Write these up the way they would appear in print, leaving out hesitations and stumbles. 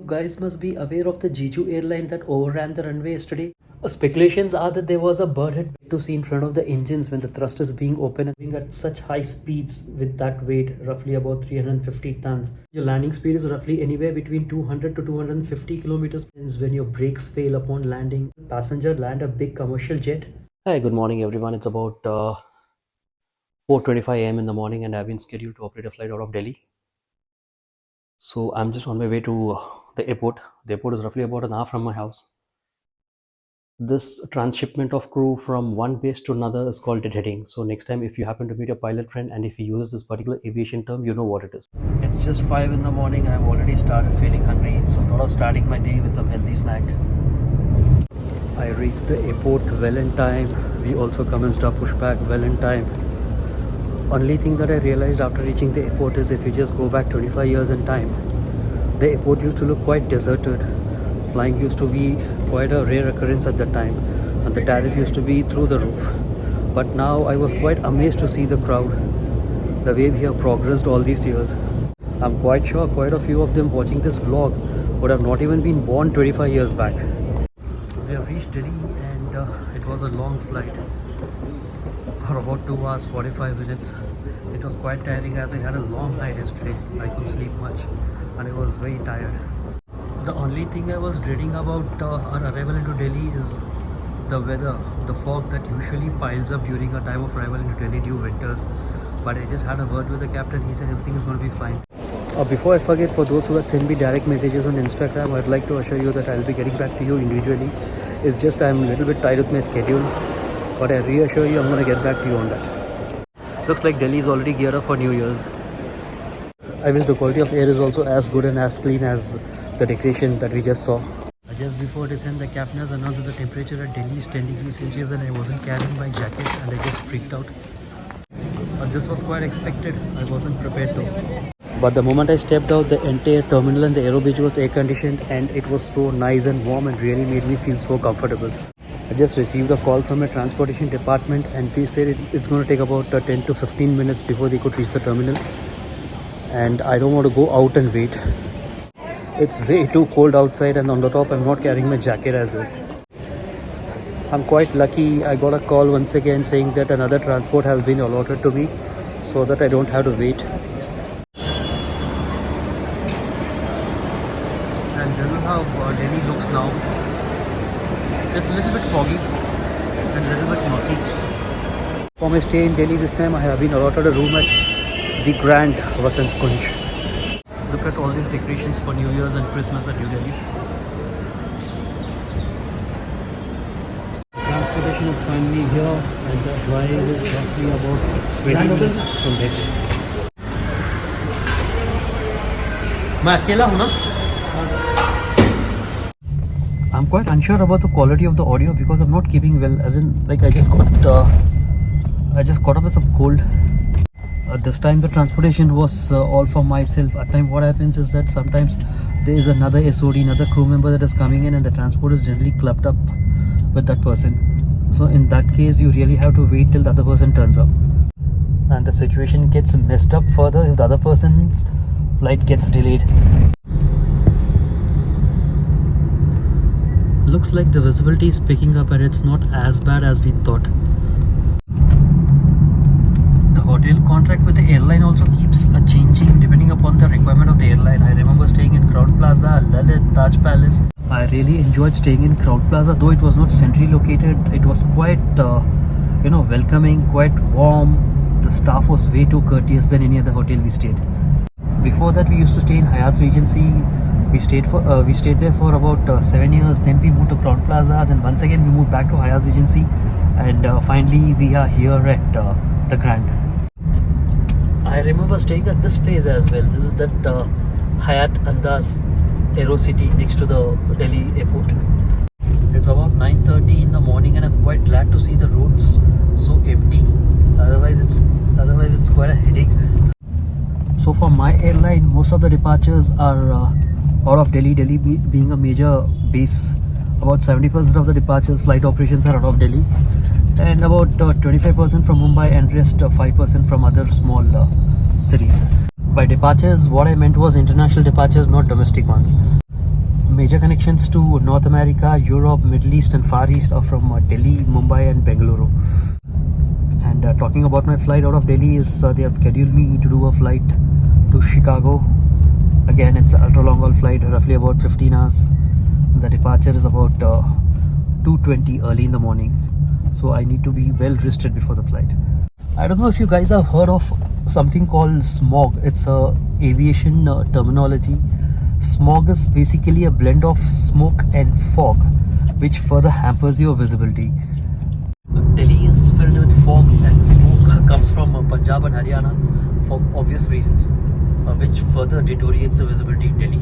Guys must be aware of the Jeju airline that overran the runway yesterday. Speculations are that there was a bird hit to see in front of the engines when the thrust is being open and being at such high speeds with that weight, roughly about 350 tons. Your landing speed is roughly anywhere between 200 to 250 kilometers when your brakes fail upon landing. Passenger land a big commercial jet. Hi, good morning everyone. It's about 4:25 a.m. in the morning and I've been scheduled to operate a flight out of Delhi. So I'm just on my way to the airport. The airport is roughly about an hour from my house. This transshipment of crew from one base to another is called deadheading. So next time if you happen to meet a pilot friend and if he uses this particular aviation term, you know what it is. It's just 5 in the morning. I've already started feeling hungry. So thought of starting my day with some healthy snack. I reached the airport well in time. We also commenced our pushback well in time. Only thing that I realized after reaching the airport is if you just go back 25 years in time, the airport used to look quite deserted. Flying used to be quite a rare occurrence at that time and the tariff used to be through the roof. But now I was quite amazed to see the crowd, the way we have progressed all these years. I'm quite sure quite a few of them watching this vlog would have not even been born 25 years back. We have reached Delhi and it was a long flight. For about 2 hours 45 minutes. It was quite tiring as I had a long night yesterday. I couldn't sleep much and I was very tired. The only thing I was dreading about our arrival into Delhi is the weather, the fog that usually piles up during our time of arrival into Delhi due winters. But I just had a word with the captain. He said everything is going to be fine. Before I forget, for those who had sent me direct messages on Instagram, I'd like to assure you that I'll be getting back to you individually. It's just I'm a little bit tired with my schedule. But I reassure you I'm going to get back to you on that. Looks like Delhi is already geared up for New Year's. I wish the quality of air is also as good and as clean as the decoration that we just saw. Just before descent, the captain has announced that the temperature at Delhi is 10 degrees Celsius and I wasn't carrying my jacket and I just freaked out. But this was quite expected. I wasn't prepared though. But the moment I stepped out, the entire terminal and the aero bridge was air conditioned and it was so nice and warm and really made me feel so comfortable. I just received a call from a transportation department and they said it's going to take about 10 to 15 minutes before they could reach the terminal. And I don't want to go out and wait. It's way too cold outside and on the top I'm not carrying my jacket as well. I'm quite lucky. I got a call once again saying that another transport has been allotted to me so that I don't have to wait. And this is how Delhi looks now. It's a little bit foggy and a little bit murky. For my stay in Delhi this time, I have been allotted a room at the Grand Vasant Kunj. Look at all these decorations for New Year's and Christmas at New Delhi. Transportation is finally here and the drive is roughly about 20 minutes from Delhi. मैं अकेला हूँ ना? I'm quite unsure about the quality of the audio because I'm not keeping well, as in like I just got up with some cold. This time the transportation was all for myself. At times what happens is that sometimes there is another SOD, another crew member that is coming in and the transport is generally clubbed up with that person. So in that case you really have to wait till the other person turns up. And the situation gets messed up further if the other person's flight gets delayed. Looks like the visibility is picking up and it's not as bad as we thought. The hotel contract with the airline also keeps changing depending upon the requirement of the airline. I remember staying in Crowd Plaza, Lalit, Taj Palace. I really enjoyed staying in Crowd Plaza, though it was not centrally located. It was quite welcoming, quite warm. The staff was way too courteous than any other hotel we stayed. Before that we used to stay in Hyatt Regency. We stayed there for about 7 years. Then we moved to Crowd Plaza. Then once again we moved back to Hyatt Regency, and finally we are here at the Grand. I remember staying at this place as well. This is that Hyatt Andaz Aero City next to the Delhi airport. It's about 9:30 in the morning, and I'm quite glad to see the roads so empty. Otherwise it's quite a headache. So for my airline, most of the departures are out of Delhi, being a major base. About 70% of the departures, flight operations are out of Delhi, and about 25% from Mumbai and rest 5% from other small cities. By departures, what I meant was international departures, not domestic ones. major connections to North America, Europe, Middle East and Far East are from Delhi, Mumbai and Bengaluru. And talking about my flight out of Delhi is they have scheduled me to do a flight to Chicago. Again, it's an ultra long haul flight, roughly about 15 hours. The departure is about 2:20 early in the morning. So I need to be well rested before the flight. I don't know if you guys have heard of something called smog. It's a aviation terminology. Smog is basically a blend of smoke and fog, which further hampers your visibility. Delhi is filled with fog, and the smoke comes from Punjab and Haryana for obvious reasons, which further deteriorates the visibility in Delhi.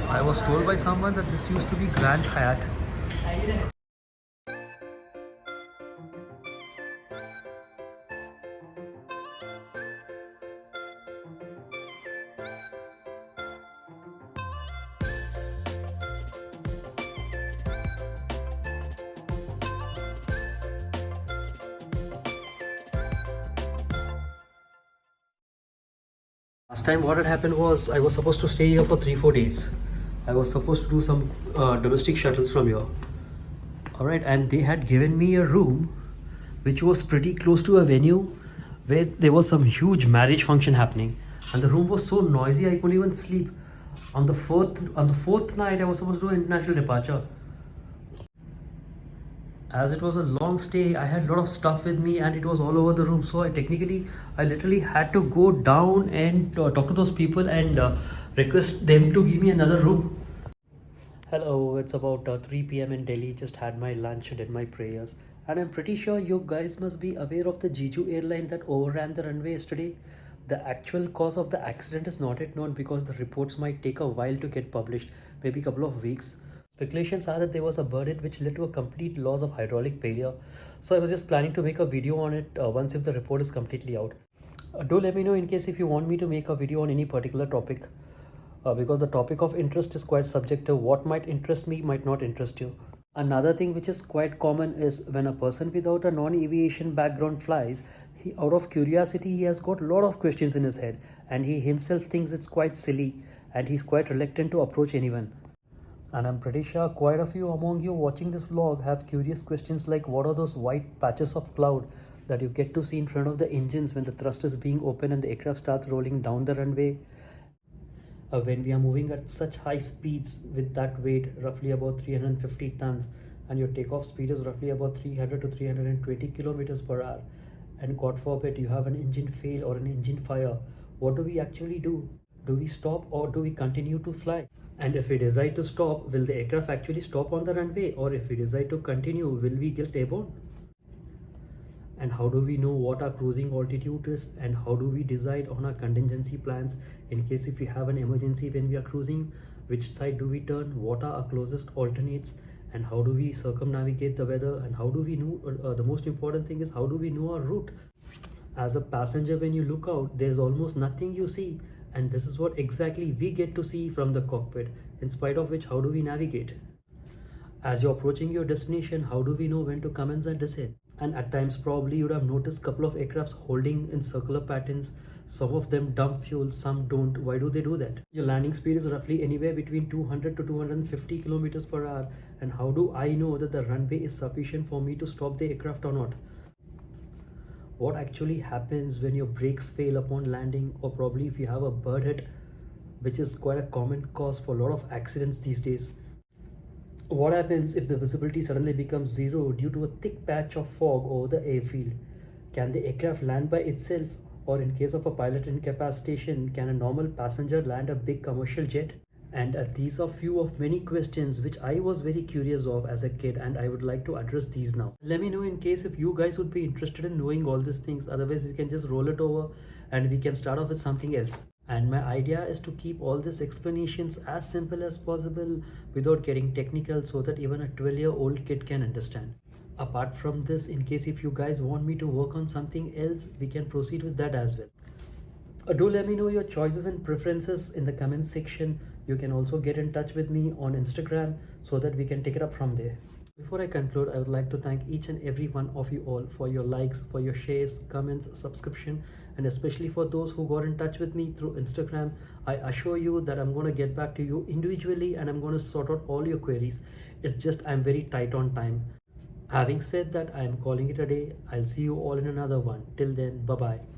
I was told by someone that this used to be Grand Hyatt. Last time what had happened was I was supposed to stay here for 3-4 days. I was supposed to do some domestic shuttles from here. Alright, and they had given me a room which was pretty close to a venue where there was some huge marriage function happening, and the room was so noisy I couldn't even sleep. On the fourth night I was supposed to do an international departure. As it was a long stay, I had a lot of stuff with me and it was all over the room, so I literally had to go down and talk to those people and request them to give me another room. Hello, it's about 3 p.m. in Delhi. Just had my lunch and did my prayers, and I'm pretty sure you guys must be aware of the Jeju airline that overran the runway yesterday. The actual cause of the accident is not yet known because the reports might take a while to get published, maybe a couple of weeks. Speculations are that there was a bird hit which led to a complete loss of hydraulic failure. So I was just planning to make a video on it once if the report is completely out. Do let me know in case if you want me to make a video on any particular topic, because the topic of interest is quite subjective. What might interest me might not interest you. Another thing which is quite common is when a person without a non-aviation background flies, out of curiosity he has got a lot of questions in his head and he himself thinks it's quite silly and he's quite reluctant to approach anyone. And I'm pretty sure quite a few among you watching this vlog have curious questions like what are those white patches of cloud that you get to see in front of the engines when the thrust is being open and the aircraft starts rolling down the runway. When we are moving at such high speeds with that weight, roughly about 350 tons, and your takeoff speed is roughly about 300 to 320 kilometers per hour, and God forbid you have an engine fail or an engine fire, what do we actually do? Do we stop or do we continue to fly? And if we decide to stop, will the aircraft actually stop on the runway? Or if we decide to continue, will we get airborne? And how do we know what our cruising altitude is? And how do we decide on our contingency plans in case if we have an emergency when we are cruising? Which side do we turn? What are our closest alternates? And how do we circumnavigate the weather? And how do we know, the most important thing is how do we know our route? As a passenger, when you look out, there's almost nothing you see. And this is what exactly we get to see from the cockpit. In spite of which, how do we navigate? As you're approaching your destination, how do we know when to commence and descend? And at times probably you would have noticed a couple of aircrafts holding in circular patterns. Some of them dump fuel, some don't. Why do they do that? Your landing speed is roughly anywhere between 200 to 250 kilometers per hour. And how do I know that the runway is sufficient for me to stop the aircraft or not? What actually happens when your brakes fail upon landing, or probably if you have a bird hit, which is quite a common cause for a lot of accidents these days? What happens if the visibility suddenly becomes zero due to a thick patch of fog over the airfield? Can the aircraft land by itself, or in case of a pilot incapacitation, can a normal passenger land a big commercial jet? And these are few of many questions which I was very curious of as a kid, and I would like to address these now. Let me know in case if you guys would be interested in knowing all these things. Otherwise we can just roll it over and we can start off with something else. And my idea is to keep all these explanations as simple as possible without getting technical, so that even a 12-year-old kid can understand. Apart from this, in case if you guys want me to work on something else, we can proceed with that as well. Do let me know your choices and preferences in the comment section. You can also get in touch with me on Instagram so that we can take it up from there. Before I conclude, I would like to thank each and every one of you all for your likes, for your shares, comments, subscription, and especially for those who got in touch with me through Instagram. I assure you that I'm going to get back to you individually and I'm going to sort out all your queries. It's just I'm very tight on time. Having said that, I am calling it a day. I'll see you all in another one. Till then, bye bye.